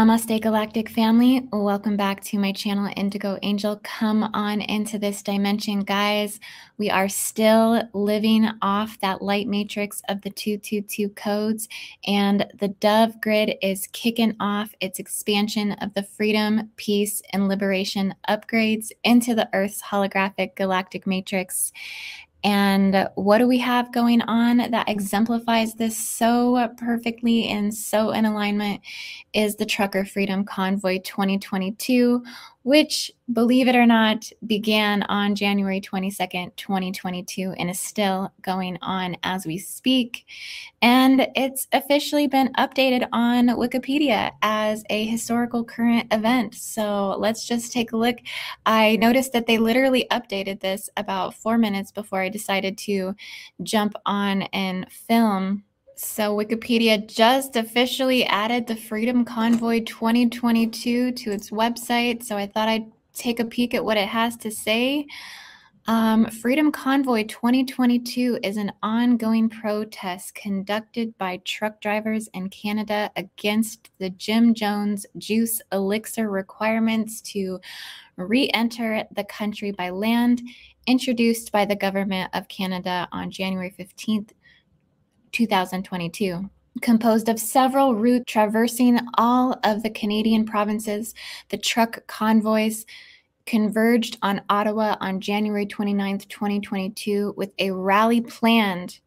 Namaste Galactic family. Welcome back to my channel IndigoAngel. Come on into this dimension, guys. We are still living off that light matrix of the 222 codes, and the Dove Grid is kicking off its expansion of the freedom, peace, and liberation upgrades into the Earth's holographic galactic matrix. And what do we have going on that exemplifies this so perfectly and so in alignment is the Trucker Freedom Convoy 2022, which, believe it or not, began on January 22nd, 2022, and is still going on as we speak. And it's officially been updated on Wikipedia as a historical current event. So let's just take a look. I noticed that they literally updated this about 4 minutes before I decided to jump on and film. So Wikipedia just officially added the Freedom Convoy 2022 to its website. So I thought I'd take a peek at what it has to say. Freedom Convoy 2022 is an ongoing protest conducted by truck drivers in Canada against the Jim Jones juice elixir requirements to re-enter the country by land, introduced by the Government of Canada on January 15th, 2022. Composed of several routes traversing all of the Canadian provinces, the truck convoys converged on Ottawa on January 29th, 2022, with a rally planned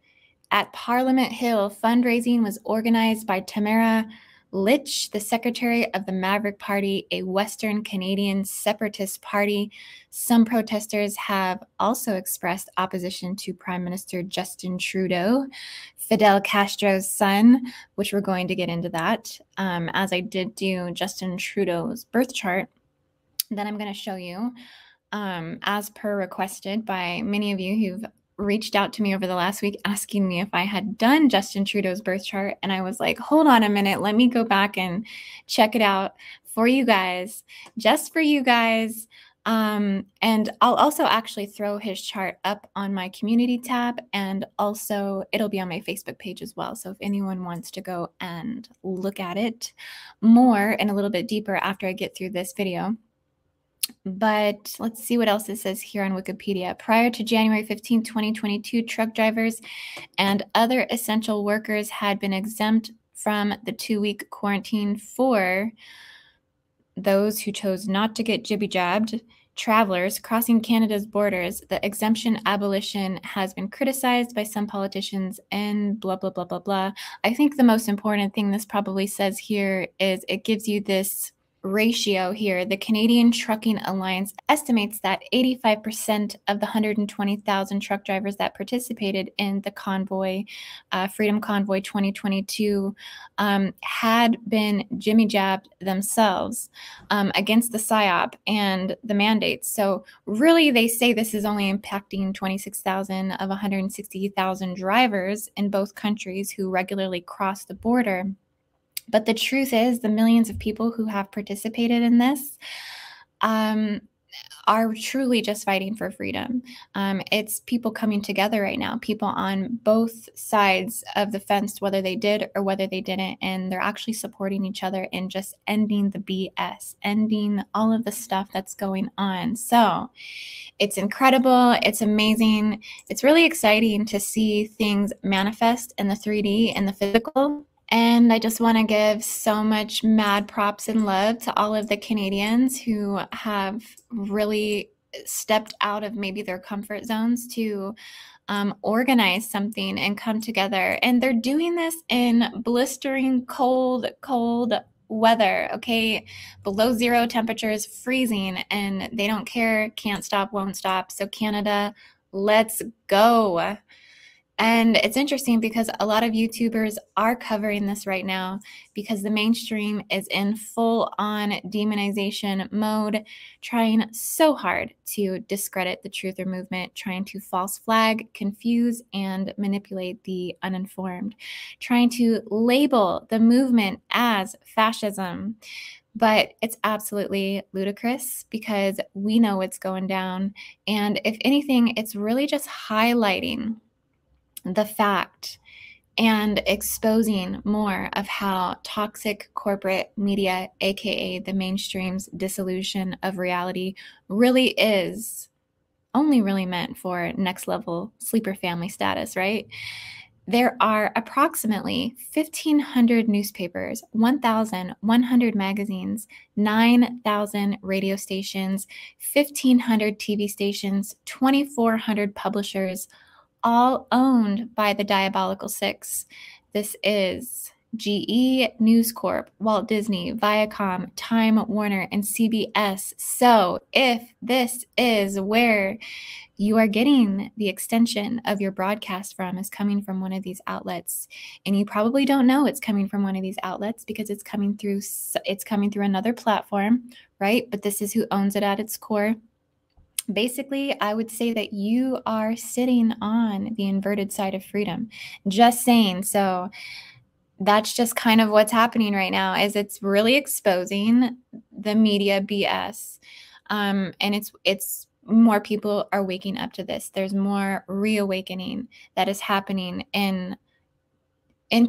at Parliament Hill. Fundraising was organized by Tamara Litch, the secretary of the Maverick Party, a Western Canadian separatist party. Some protesters have also expressed opposition to Prime Minister Justin Trudeau, Fidel Castro's son, which we're going to get into that, as I did do Justin Trudeau's birth chart. Then I'm going to show you, as per requested by many of you who've reached out to me over the last week asking me if I had done Justin Trudeau's birth chart. And I was like, hold on a minute, let me go back and check it out for you guys, just for you guys. And I'll also actually throw his chart up on my community tab, and also it'll be on my Facebook page as well. So if anyone wants to go and look at it more and a little bit deeper after I get through this video. But let's see what else it says here on Wikipedia. Prior to January 15, 2022, truck drivers and other essential workers had been exempt from the 2-week quarantine. For those who chose not to get jibby-jabbed, travelers crossing Canada's borders, the exemption abolition has been criticized by some politicians and blah, blah, blah, blah, blah. I think the most important thing this probably says here is it gives you this ratio here. The Canadian Trucking Alliance estimates that 85% of the 120,000 truck drivers that participated in the convoy, Freedom Convoy 2022, had been jimmy-jabbed themselves against the PSYOP and the mandates. So really, they say this is only impacting 26,000 of 160,000 drivers in both countries who regularly cross the border. But the truth is, the millions of people who have participated in this are truly just fighting for freedom. It's people coming together right now, people on both sides of the fence, whether they did or whether they didn't, and they're actually supporting each other in just ending the BS, ending all of the stuff that's going on. So it's incredible. It's amazing. It's really exciting to see things manifest in the 3D and the physical. And I just want to give so much mad props and love to all of the Canadians who have really stepped out of maybe their comfort zones to organize something and come together. And they're doing this in blistering cold weather, okay? Below zero temperatures, freezing, and they don't care, can't stop, won't stop. So Canada, let's go. And it's interesting because a lot of YouTubers are covering this right now because the mainstream is in full-on demonization mode, trying so hard to discredit the truther movement, trying to false flag, confuse, and manipulate the uninformed, trying to label the movement as fascism. But it's absolutely ludicrous because we know what's going down. And if anything, it's really just highlighting the fact and exposing more of how toxic corporate media, aka the mainstream's dissolution of reality, really is only really meant for next level sleeper family status, right? There are approximately 1,500 newspapers, 1,100 magazines, 9,000 radio stations, 1,500 TV stations, 2,400 publishers, all owned by the Diabolical Six. This is GE, News Corp, Walt Disney, Viacom, Time Warner, and CBS. So if this is where you are getting the extension of your broadcast from is coming from one of these outlets, and you probably don't know it's coming from one of these outlets because it's coming through another platform, right? But this is who owns it at its core. Basically, I would say that you are sitting on the inverted side of freedom. Just saying. So that's just kind of what's happening right now, is it's really exposing the media BS. And it's more people are waking up to this. There's more reawakening that is happening in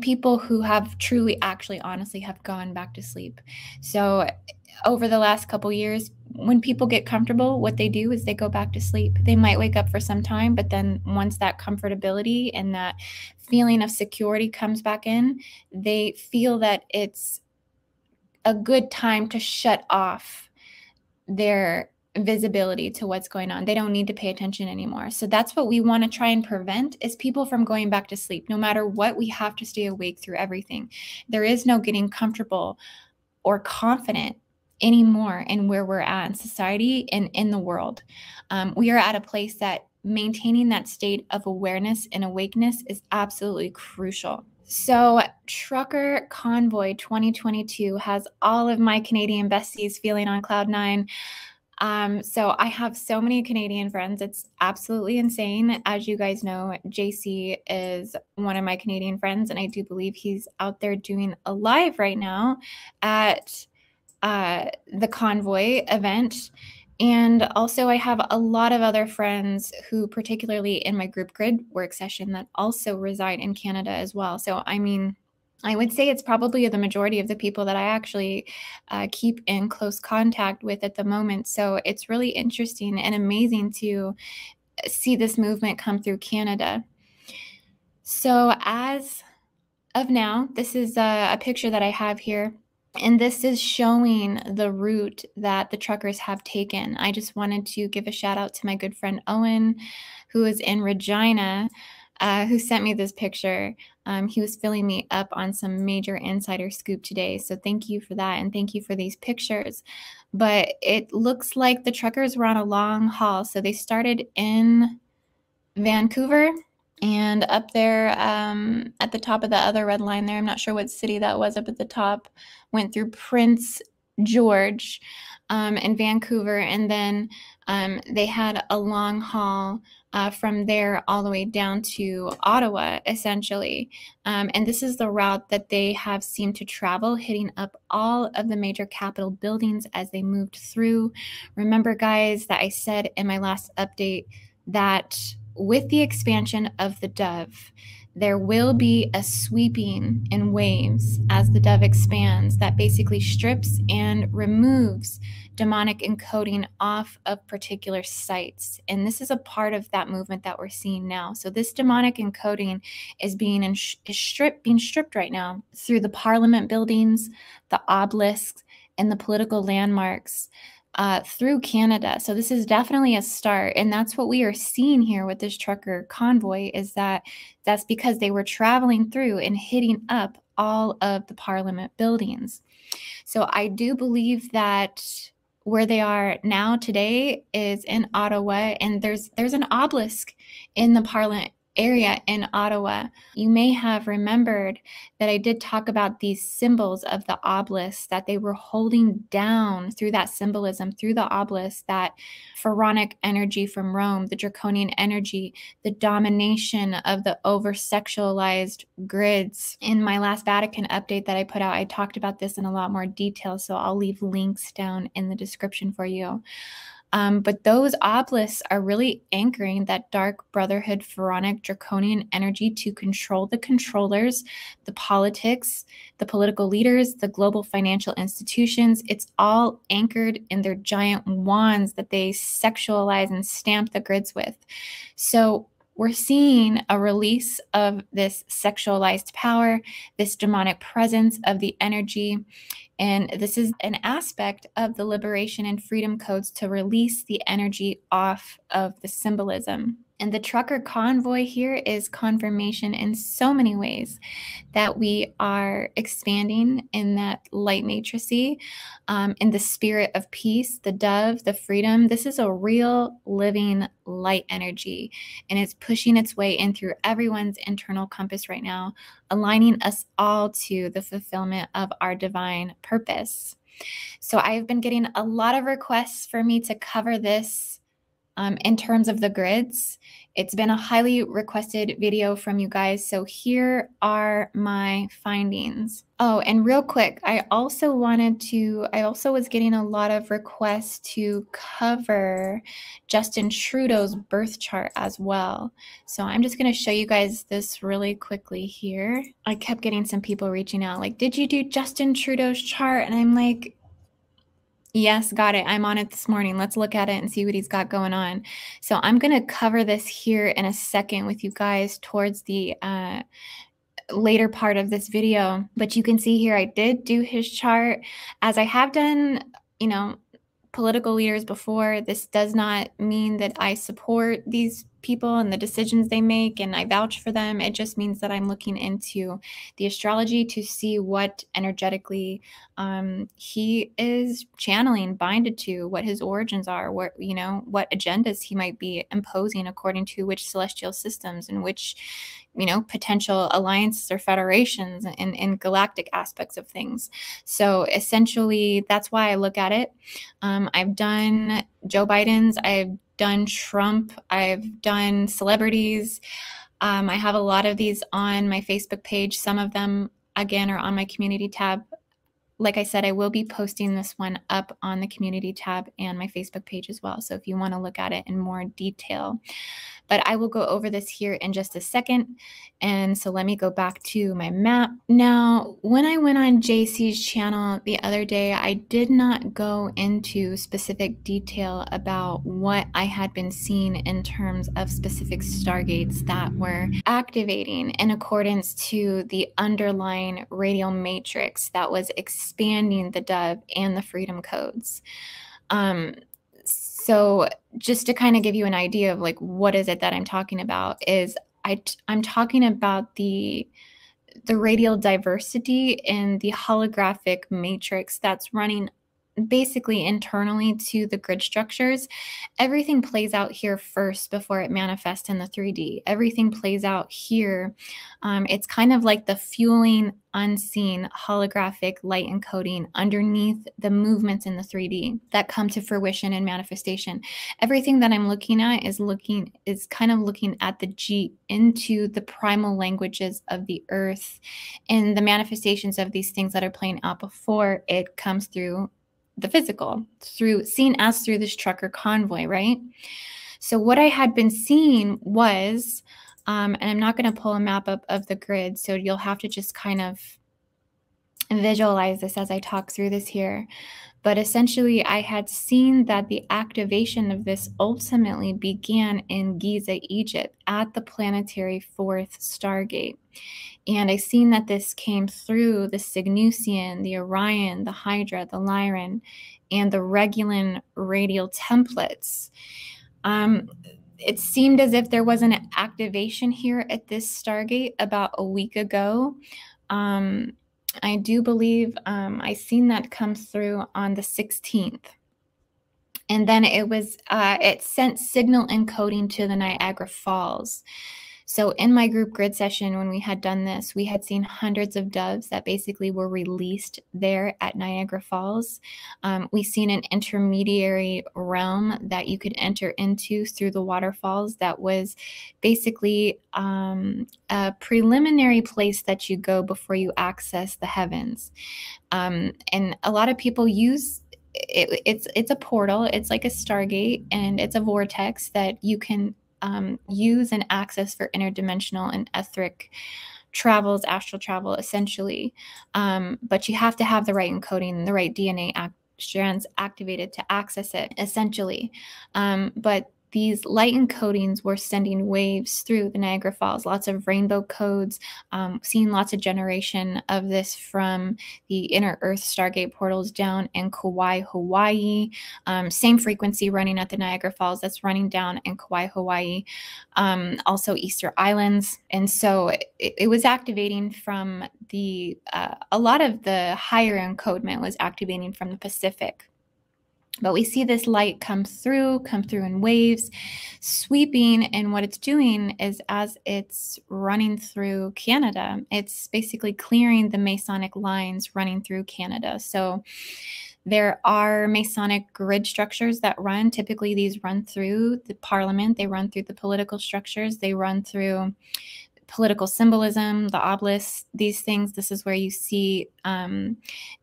people who have truly, actually, honestly have gone back to sleep. So over the last couple years, when people get comfortable, what they do is they go back to sleep. They might wake up for some time, but then once that comfortability and that feeling of security comes back in, they feel that it's a good time to shut off their visibility to what's going on. They don't need to pay attention anymore. So that's what we want to try and prevent, is people from going back to sleep. No matter what, we have to stay awake through everything. There is no getting comfortable or confident anymore in where we're at in society and in the world. We are at a place that maintaining that state of awareness and awakeness is absolutely crucial. So Trucker Convoy 2022 has all of my Canadian besties feeling on cloud nine. So I have so many Canadian friends. It's absolutely insane. As you guys know, JC is one of my Canadian friends, and I do believe he's out there doing a live right now at the Convoy event. And also I have a lot of other friends who, particularly in my group grid work session, that also reside in Canada as well. So, I mean, I would say it's probably the majority of the people that I actually keep in close contact with at the moment. So it's really interesting and amazing to see this movement come through Canada. So as of now, this is a picture that I have here. And this is showing the route that the truckers have taken. I just wanted to give a shout out to my good friend Owen, who is in Regina, who sent me this picture. He was filling me up on some major insider scoop today. So thank you for that. And thank you for these pictures. But it looks like the truckers were on a long haul. So they started in Vancouver, and up there at the top of the other red line there, I'm not sure what city that was up at the top, went through Prince George and Vancouver. And then they had a long haul from there all the way down to Ottawa, essentially. And this is the route that they have seemed to travel, hitting up all of the major Capitol buildings as they moved through. Remember, guys, that I said in my last update that with the expansion of the dove, there will be a sweeping in waves as the dove expands that basically strips and removes demonic encoding off of particular sites. And this is a part of that movement that we're seeing now. So this demonic encoding is being stripped right now through the Parliament buildings, the obelisks, and the political landmarks through Canada. So this is definitely a start. And that's what we are seeing here with this trucker convoy, is that's because they were traveling through and hitting up all of the Parliament buildings. So I do believe that where they are now today is in Ottawa, and there's an obelisk in the Parliament area in Ottawa. You may have remembered that I did talk about these symbols of the obelisk, that they were holding down through that symbolism, through the obelisk, that pharaonic energy from Rome, the draconian energy, the domination of the over-sexualized grids. In my last Vatican update that I put out, I talked about this in a lot more detail, so I'll leave links down in the description for you. But those obelisks are really anchoring that dark brotherhood, pharaonic, draconian energy to control the controllers, the politics, the political leaders, the global financial institutions. It's all anchored in their giant wands that they sexualize and stamp the grids with. So we're seeing a release of this sexualized power, this demonic presence of the energy. And this is an aspect of the liberation and freedom codes to release the energy off of the symbolism. And the trucker convoy here is confirmation in so many ways that we are expanding in that light matricy, in the spirit of peace, the dove, the freedom. This is a real living light energy, and it's pushing its way in through everyone's internal compass right now, aligning us all to the fulfillment of our divine purpose. So I've been getting a lot of requests for me to cover this in terms of the grids. It's been a highly requested video from you guys. So here are my findings. Oh, and real quick, I also was getting a lot of requests to cover Justin Trudeau's birth chart as well. So I'm just going to show you guys this really quickly here. I kept getting some people reaching out like, did you do Justin Trudeau's chart? And I'm like, yes, got it. I'm on it this morning. Let's look at it and see what he's got going on. So I'm going to cover this here in a second with you guys towards the later part of this video. But you can see here, I did do his chart. As I have done, political leaders before, this does not mean that I support these people and the decisions they make and I vouch for them. It just means that I'm looking into the astrology to see what energetically he is channeling, binded to, what his origins are, what agendas he might be imposing according to which celestial systems and which potential alliances or federations and galactic aspects of things. So essentially, that's why I look at it. I've done Joe Biden's, I've done Trump, I've done celebrities. I have a lot of these on my Facebook page. Some of them, again, are on my community tab. Like I said, I will be posting this one up on the community tab and my Facebook page as well. So if you want to look at it in more detail. But I will go over this here in just a second. And so let me go back to my map. Now, when I went on JC's channel the other day, I did not go into specific detail about what I had been seeing in terms of specific stargates that were activating in accordance to the underlying radial matrix that was expanding the dove and the freedom codes. So just to kind of give you an idea of like what is it that I'm talking about is I'm talking about the radial diversity in the holographic matrix that's running basically internally to the grid structures. Everything plays out here first before it manifests in the 3D. Everything plays out here. It's kind of like the fueling unseen holographic light encoding underneath the movements in the 3D that come to fruition and manifestation. Everything that I'm looking at is kind of looking at the G into the primal languages of the earth and the manifestations of these things that are playing out before it comes through the physical, seen as through this trucker convoy, right? So what I had been seeing was, and I'm not going to pull a map up of the grid, so you'll have to just kind of visualize this as I talk through this here. But essentially, I had seen that the activation of this ultimately began in Giza, Egypt, at the planetary fourth Stargate. And I seen that this came through the Cygnusian, the Orion, the Hydra, the Lyran, and the Regulan radial templates. It seemed as if there was an activation here at this Stargate about a week ago. I do believe I seen that come through on the 16th. And then it sent signal encoding to the Niagara Falls. So in my group grid session, when we had done this, we had seen hundreds of doves that basically were released there at Niagara Falls. We seen an intermediary realm that you could enter into through the waterfalls that was basically a preliminary place that you go before you access the heavens. And a lot of people use it's a portal. It's like a Stargate, and it's a vortex that you can use and access for interdimensional and etheric travels, astral travel, essentially. But you have to have the right encoding, the right DNA strands activated to access it, essentially. But these light encodings were sending waves through the Niagara Falls, lots of rainbow codes, seeing lots of generation of this from the inner Earth Stargate portals down in Kauai, Hawaii. Same frequency running at the Niagara Falls that's running down in Kauai, Hawaii. Also Easter Islands. And so it was activating from the, a lot of the higher encodement was activating from the Pacific. But we see this light come through in waves, sweeping, and what it's doing is, as it's running through Canada, it's basically clearing the Masonic lines running through Canada. So there are Masonic grid structures that run. Typically, these run through the Parliament. They run through the political structures. They run through political symbolism, the obelisks, these things. This is where you see the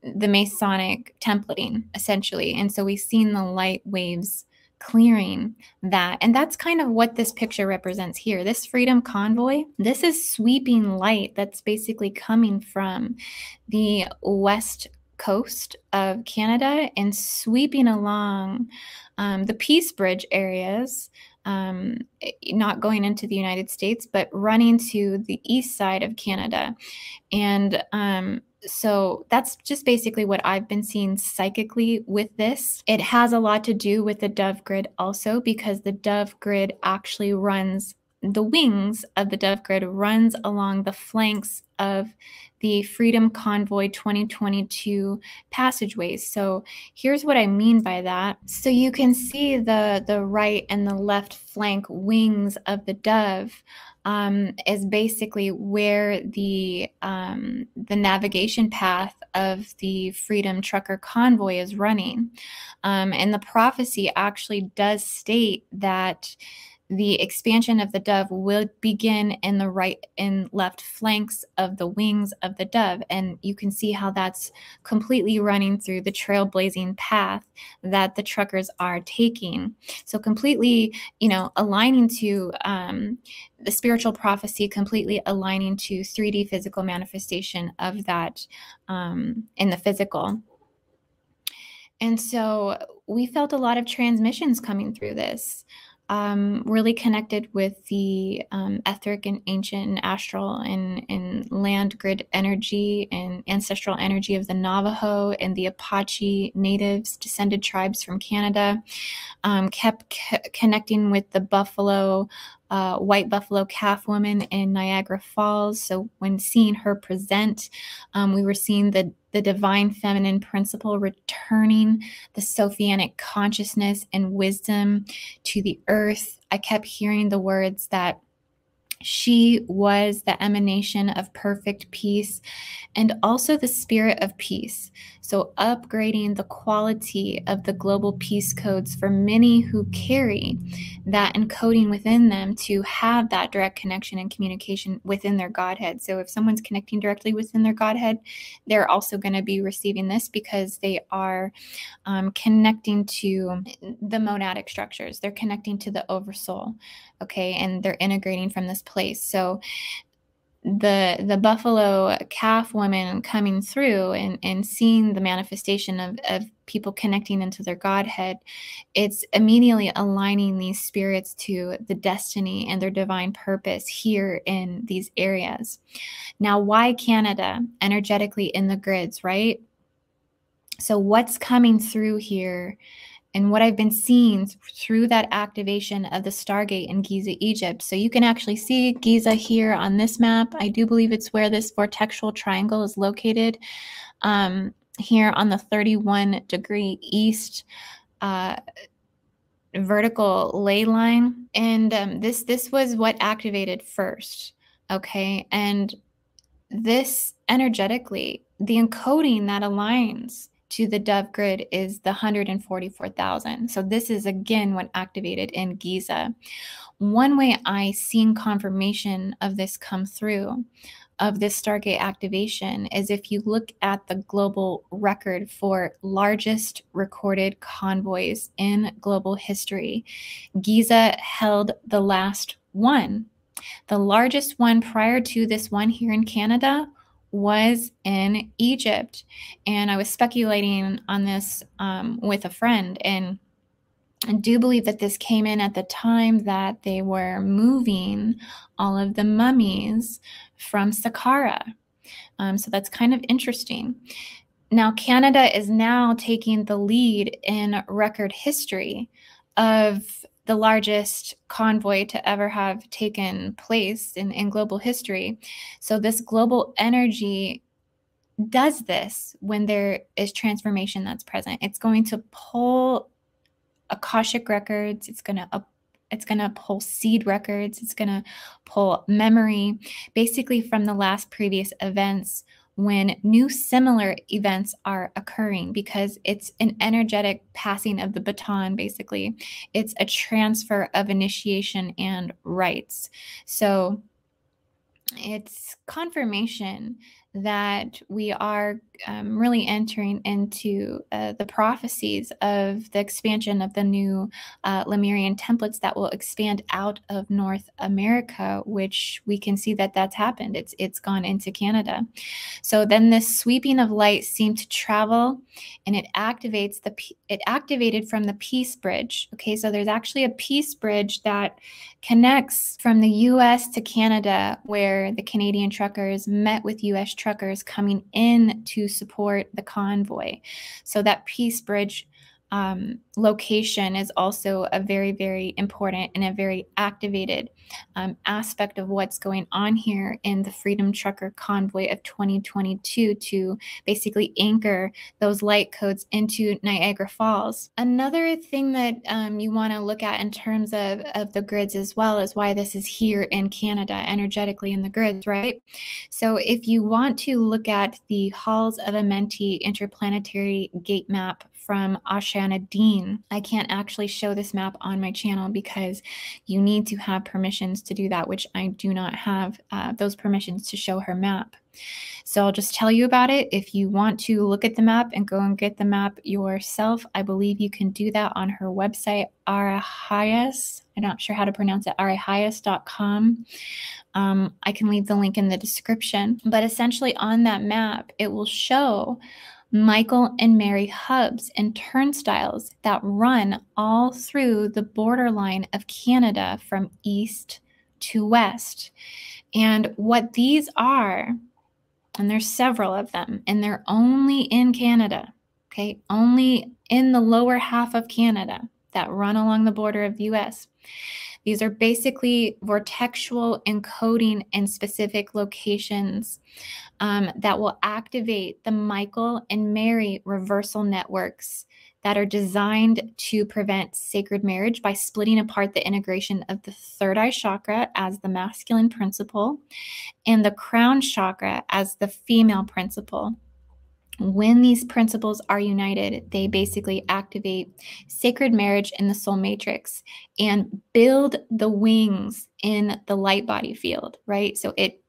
Masonic templating, essentially. And so we've seen the light waves clearing that. And that's kind of what this picture represents here. This Freedom Convoy, this is sweeping light that's basically coming from the west coast of Canada and sweeping along the Peace Bridge areas, not going into the United States, but running to the east side of Canada. And so that's just basically what I've been seeing psychically with this. It has a lot to do with the dove grid also, because the dove grid actually runs, the wings of the dove grid runs along the flanks of the Freedom Convoy 2022 passageways. So here's what I mean by that. So you can see the right and the left flank wings of the dove is basically where the navigation path of the Freedom Trucker Convoy is running. And the prophecy actually does state that the expansion of the dove will begin in the right and left flanks of the wings of the dove. And you can see how that's completely running through the trailblazing path that the truckers are taking. So completely, aligning to the spiritual prophecy, completely aligning to 3D physical manifestation of that in the physical. And so we felt a lot of transmissions coming through this. Really connected with the etheric and ancient and astral and land grid energy and ancestral energy of the Navajo and the Apache natives, descended tribes from Canada. Kept connecting with the buffalo, white buffalo calf woman in Niagara Falls. So when seeing her present, we were seeing the divine feminine principle returning the Sophianic consciousness and wisdom to the earth. I kept hearing the words that she was the emanation of perfect peace and also the spirit of peace. So upgrading the quality of the global peace codes for many who carry that encoding within them to have that direct connection and communication within their Godhead. So if someone's connecting directly within their Godhead, they're also going to be receiving this because they are connecting to the monadic structures. They're connecting to the oversoul, okay? And they're integrating from this place. So the buffalo calf woman coming through and seeing the manifestation of people connecting into their Godhead, it's immediately aligning these spirits to the destiny and their divine purpose here in these areas. Now, why Canada? Energetically in the grids, right? So what's coming through here? And what I've been seeing through that activation of the Stargate in Giza, Egypt. So you can actually see Giza here on this map. I do believe it's where this vortexual triangle is located, here on the 31-degree east vertical ley line. And this was what activated first, okay? And this energetically, the encoding that aligns to the dove grid is the 144,000. So this is again what activated in Giza. One way I seen confirmation of this come through of this Stargate activation is if you look at the global record for largest recorded convoys in global history, Giza held the last one. The largest one prior to this one here in Canada was in Egypt. And I was speculating on this with a friend, and I do believe that this came in at the time that they were moving all of the mummies from Saqqara. So that's kind of interesting. Now, Canada is now taking the lead in record history of the largest convoy to ever have taken place in global history. So this global energy does this when there is transformation that's present. It's going to pull Akashic records. It's going to pull seed records. It's going to pull memory, basically from the last previous events when new similar events are occurring, because it's an energetic passing of the baton, basically. It's a transfer of initiation and rights. So it's confirmation that we are really entering into the prophecies of the expansion of the new Lemurian templates that will expand out of North America, which we can see that that's happened. It's gone into Canada. So then this sweeping of light seemed to travel, and it activated from the Peace Bridge. Okay, so there's actually a Peace Bridge that connects from the US to Canada, where the Canadian truckers met with US truckers coming in to support the convoy. So that Peace Bridge location is also a very, very important and a very activated aspect of what's going on here in the Freedom Trucker Convoy of 2022 to basically anchor those light codes into Niagara Falls. Another thing that you want to look at in terms of the grids as well is why this is here in Canada, energetically in the grids, right? So if you want to look at the Halls of Amenti interplanetary gate map from Oceana Dean, I can't actually show this map on my channel because you need to have permissions to do that, which I do not have those permissions to show her map. So I'll just tell you about it. If you want to look at the map and go and get the map yourself, I believe you can do that on her website, Arahayas. I'm not sure how to pronounce it, arahayas.com. I can leave the link in the description. But essentially on that map, it will show Michael and Mary hubs and turnstiles that run all through the borderline of Canada from east to west. And what these are, and there's several of them, and they're only in Canada, okay? Only in the lower half of Canada that run along the border of the US. These are basically vortexual encoding in specific locations that will activate the Michael and Mary reversal networks that are designed to prevent sacred marriage by splitting apart the integration of the third eye chakra as the masculine principle and the crown chakra as the female principle. When these principles are united, they basically activate sacred marriage in the soul matrix and build the wings in the light body field, right? So it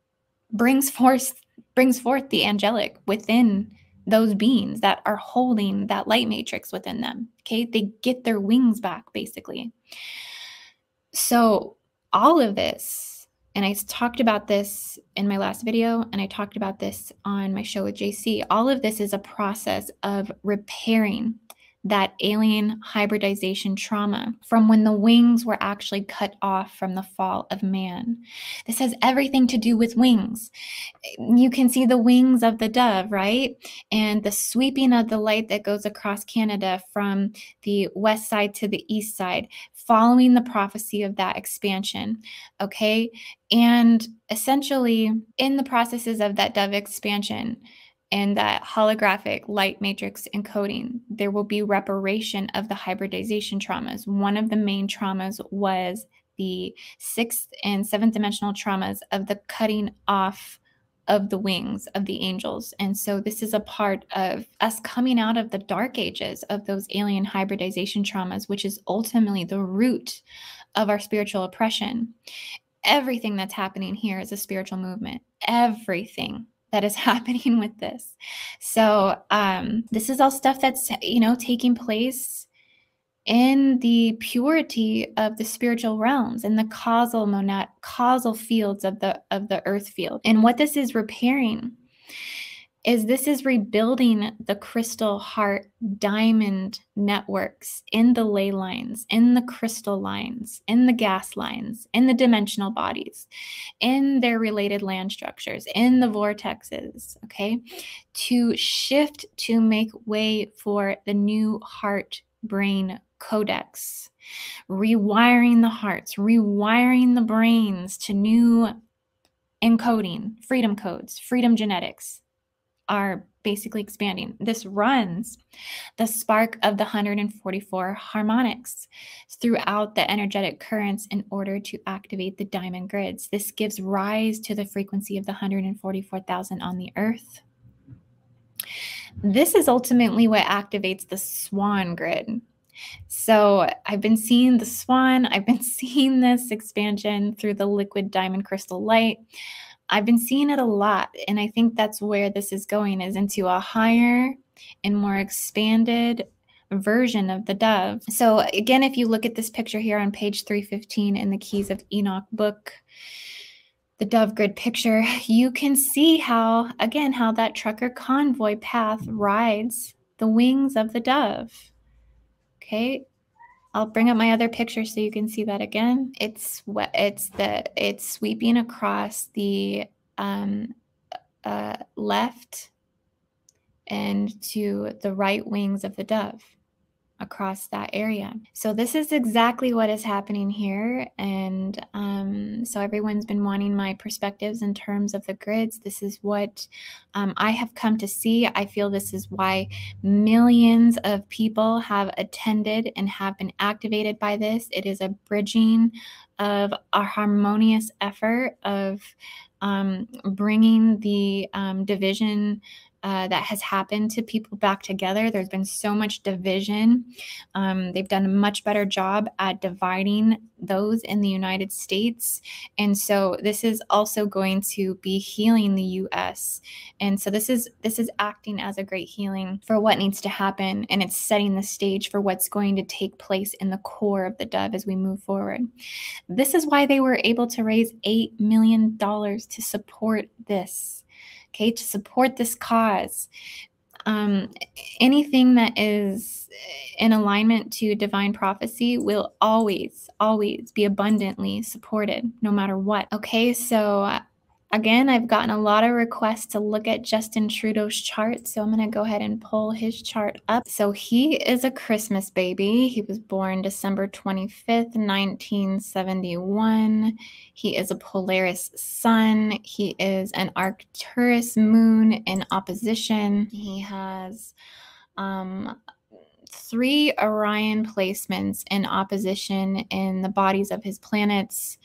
brings forth the angelic within those beings that are holding that light matrix within them. Okay, they get their wings back, basically. So all of this, and I talked about this in my last video, and I talked about this on my show with JC, all of this is a process of repairing that alien hybridization trauma from when the wings were actually cut off from the fall of man. This has everything to do with wings. You can see the wings of the dove, right? And the sweeping of the light that goes across Canada from the west side to the east side, following the prophecy of that expansion, okay? And essentially, in the processes of that dove expansion, and that holographic light matrix encoding, there will be reparation of the hybridization traumas. One of the main traumas was the 6th and 7th dimensional traumas of the cutting off of the wings of the angels. And so this is a part of us coming out of the dark ages of those alien hybridization traumas, which is ultimately the root of our spiritual oppression. everything that's happening here is a spiritual movement. Everything that is happening with this. So this is all stuff that's, taking place in the purity of the spiritual realms, in the causal fields of the earth field. And what this is repairing is this is rebuilding the crystal heart diamond networks in the ley lines, in the crystal lines, in the gas lines, in the dimensional bodies, in their related land structures, in the vortexes, okay, to shift, to make way for the new heart brain codex, rewiring the hearts, rewiring the brains to new encoding, freedom codes, freedom genetics are basically expanding. This runs the spark of the 144 harmonics throughout the energetic currents in order to activate the diamond grids. This gives rise to the frequency of the 144,000 on the earth. This is ultimately what activates the swan grid. So I've been seeing the swan. I've been seeing this expansion through the liquid diamond crystal light. I've been seeing it a lot, and I think that's where this is going, is into a higher and more expanded version of the dove. So again, if you look at this picture here on page 315 in the Keys of Enoch book, the dove grid picture, you can see how that trucker convoy path rides the wings of the dove. Okay, I'll bring up my other picture so you can see that again. It's sweeping across the left and to the right wings of the dove across that area. So this is exactly what is happening here. And so everyone's been wanting my perspectives in terms of the grids. This is what I have come to see. I feel this is why millions of people have attended and have been activated by this. It is a bridging of a harmonious effort of bringing the division that has happened to people back together. There's been so much division. They've done a much better job at dividing those in the United States. And so this is also going to be healing the US. And so this is acting as a great healing for what needs to happen. And it's setting the stage for what's going to take place in the core of the dove as we move forward. This is why they were able to raise $8 million to support this. Okay, to support this cause. Anything that is in alignment to divine prophecy will always, always be abundantly supported, no matter what. Okay, so again, I've gotten a lot of requests to look at Justin Trudeau's chart, so I'm going to go ahead and pull his chart up. So he is a Christmas baby. He was born December 25th, 1971. He is a Polaris sun. He is an Arcturus moon in opposition. He has 3 Orion placements in opposition in the bodies of his planets.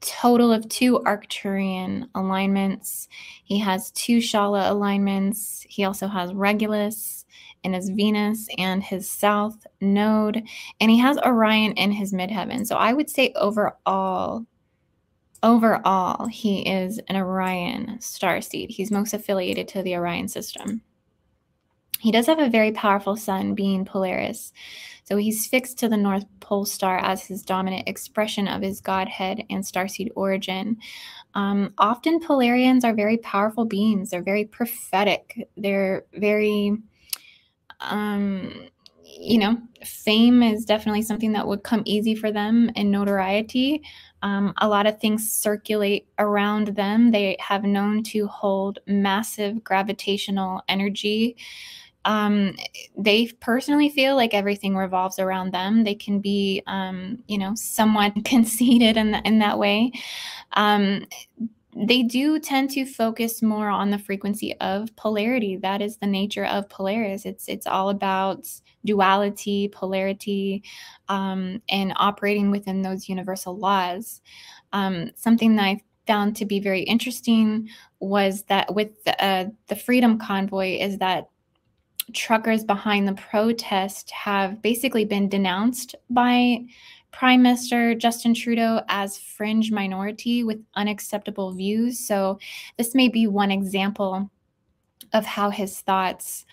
Total of 2 Arcturian alignments. He has 2 Shala alignments. He also has Regulus in his Venus and his South node. And he has Orion in his midheaven. So I would say overall, he is an Orion starseed. He's most affiliated to the Orion system. He does have a very powerful sun being Polaris. So he's fixed to the North Pole star as his dominant expression of his godhead and starseed origin. Often Polarians are very powerful beings. They're very prophetic. They're very, fame is definitely something that would come easy for them in notoriety. A lot of things circulate around them. They have known to hold massive gravitational energy. They personally feel like everything revolves around them. They can be, somewhat conceited in that way. They do tend to focus more on the frequency of polarity. That is the nature of Polaris. It's all about duality, polarity, and operating within those universal laws. Something that I found to be very interesting was that with the Freedom Convoy is that truckers behind the protest have basically been denounced by Prime Minister Justin Trudeau as fringe minority with unacceptable views. So this may be one example of how his thoughts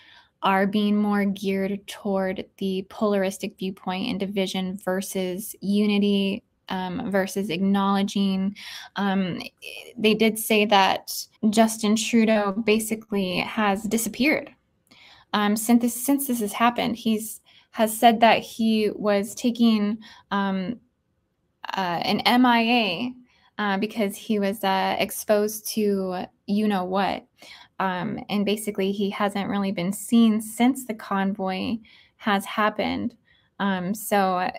are being more geared toward the polaristic viewpoint and division versus unity, versus acknowledging. They did say that Justin Trudeau basically has disappeared. Since this has happened, has said that he was taking an MIA because he was exposed to you-know-what. And basically, he hasn't really been seen since the convoy has happened. So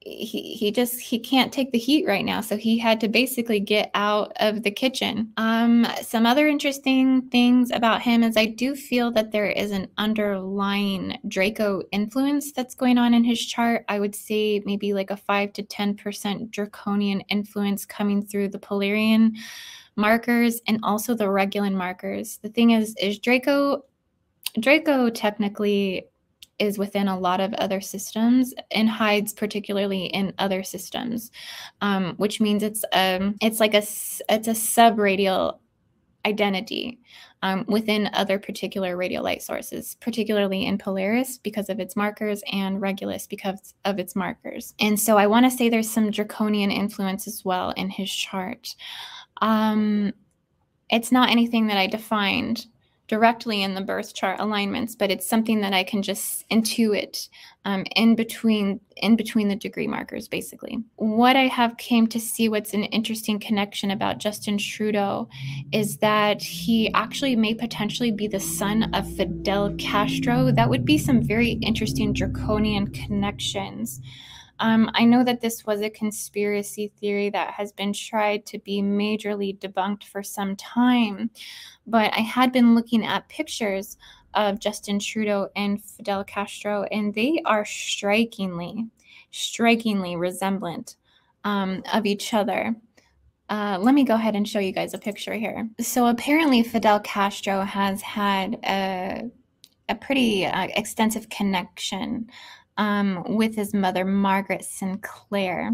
he can't take the heat right now, so he had to basically get out of the kitchen. Some other interesting things about him is I do feel that there is an underlying Draco influence that's going on in his chart. I would say maybe like a 5 to 10% draconian influence coming through the Polarian markers and also the Regulan markers. The thing is Draco technically is within a lot of other systems and hides particularly in other systems, which means it's like a subradial identity within other particular radial light sources, particularly in Polaris because of its markers and Regulus because of its markers. And so I want to say there's some draconian influence as well in his chart. It's not anything that I defined directly in the birth chart alignments, but it's something that I can just intuit in between the degree markers, basically. What I have came to see what's an interesting connection about Justin Trudeau is that he actually may potentially be the son of Fidel Castro. That would be some very interesting draconian connections. I know that this was a conspiracy theory that has been tried to be majorly debunked for some time, but I had been looking at pictures of Justin Trudeau and Fidel Castro, and they are strikingly resemblant of each other. Let me go ahead and show you guys a picture here. So apparently Fidel Castro has had a pretty extensive connection with his mother, Margaret Sinclair,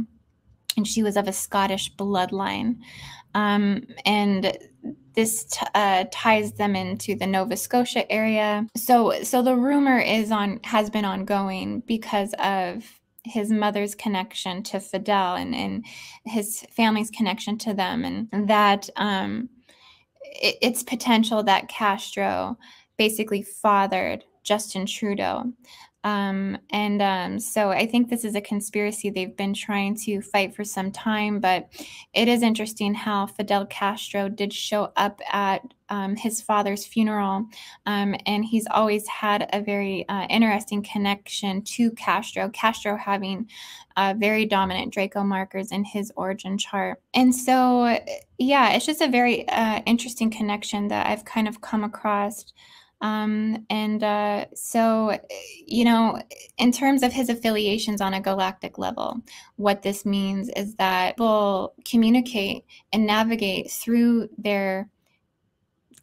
and she was of a Scottish bloodline. And this ties them into the Nova Scotia area. So the rumor has been ongoing because of his mother's connection to Fidel and his family's connection to them, and that it's potential that Castro basically fathered Justin Trudeau. So I think this is a conspiracy they've been trying to fight for some time, but it is interesting how Fidel Castro did show up at his father's funeral, and he's always had a very interesting connection to Castro having very dominant Draco markers in his origin chart. And so, yeah, it's just a very interesting connection that I've kind of come across. So, you know, in terms of his affiliations on a galactic level, what this means is that people communicate and navigate through their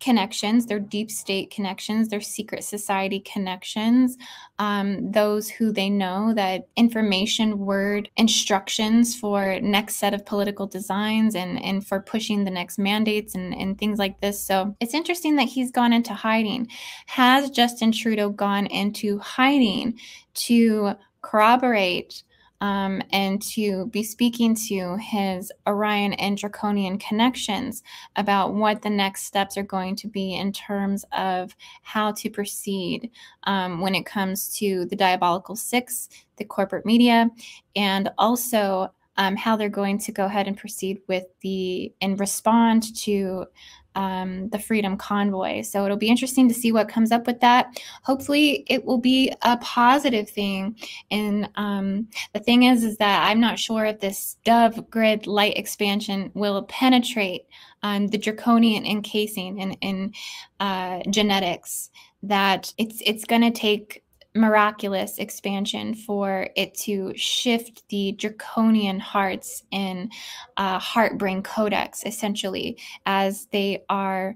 connections, their deep state connections, their secret society connections, those who they know that information, word, instructions for next set of political designs and for pushing the next mandates and things like this. So it's interesting that he's gone into hiding. Has Justin Trudeau gone into hiding to corroborate and to be speaking to his Orion and Draconian connections about what the next steps are going to be in terms of how to proceed when it comes to the Diabolical Six, the corporate media, and also how they're going to go ahead and proceed with and respond to the Freedom Convoy. So it'll be interesting to see what comes up with that. Hopefully it will be a positive thing. And the thing is that I'm not sure if this dove grid light expansion will penetrate the draconian encasing in genetics, that it's going to take miraculous expansion for it to shift the draconian hearts in heart-brain codex, essentially, as they are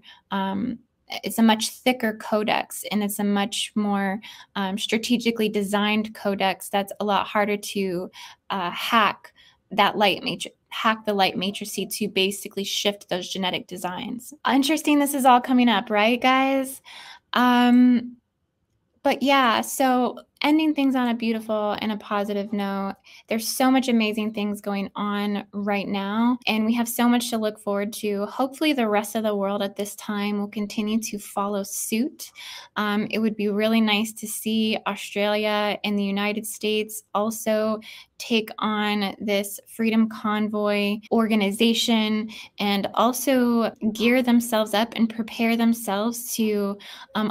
it's a much thicker codex, and it's a much more strategically designed codex that's a lot harder to hack that light matrix, hack the light matrix to basically shift those genetic designs. Interesting, this is all coming up, right, guys? But yeah, so ending things on a beautiful and a positive note. There's so much amazing things going on right now, and we have so much to look forward to. Hopefully the rest of the world at this time will continue to follow suit. It would be really nice to see Australia and the United States also take on this Freedom Convoy organization and also gear themselves up and prepare themselves to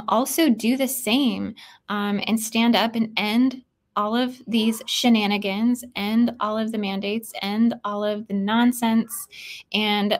also do the same and stand up and end all of these shenanigans, end all of the mandates, end all of the nonsense. And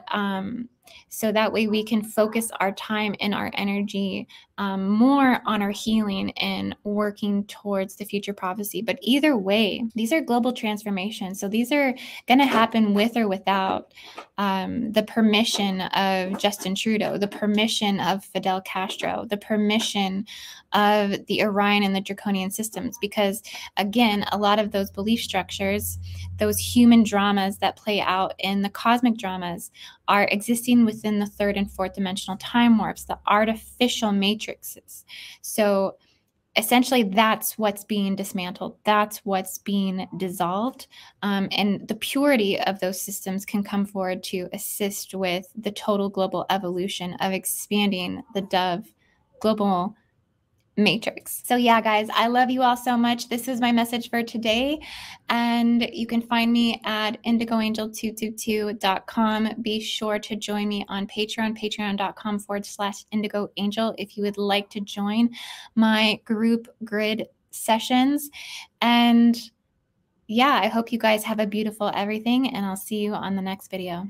so that way we can focus our time and our energy more on our healing and working towards the future prophecy. But either way, these are global transformations. So these are going to happen with or without the permission of Justin Trudeau, the permission of Fidel Castro, the permission of the Orion and the draconian systems. Because again, a lot of those belief structures, those human dramas that play out in the cosmic dramas, are existing within the third and fourth dimensional time warps, the artificial matrices. So essentially that's what's being dismantled, that's what's being dissolved, and the purity of those systems can come forward to assist with the total global evolution of expanding the dove global matrix. So yeah, guys, I love you all so much. This is my message for today, and you can find me at IndigoAngel222.com. Be sure to join me on Patreon, patreon.com/IndigoAngel, if you would like to join my group grid sessions. And yeah, I hope you guys have a beautiful everything, and I'll see you on the next video.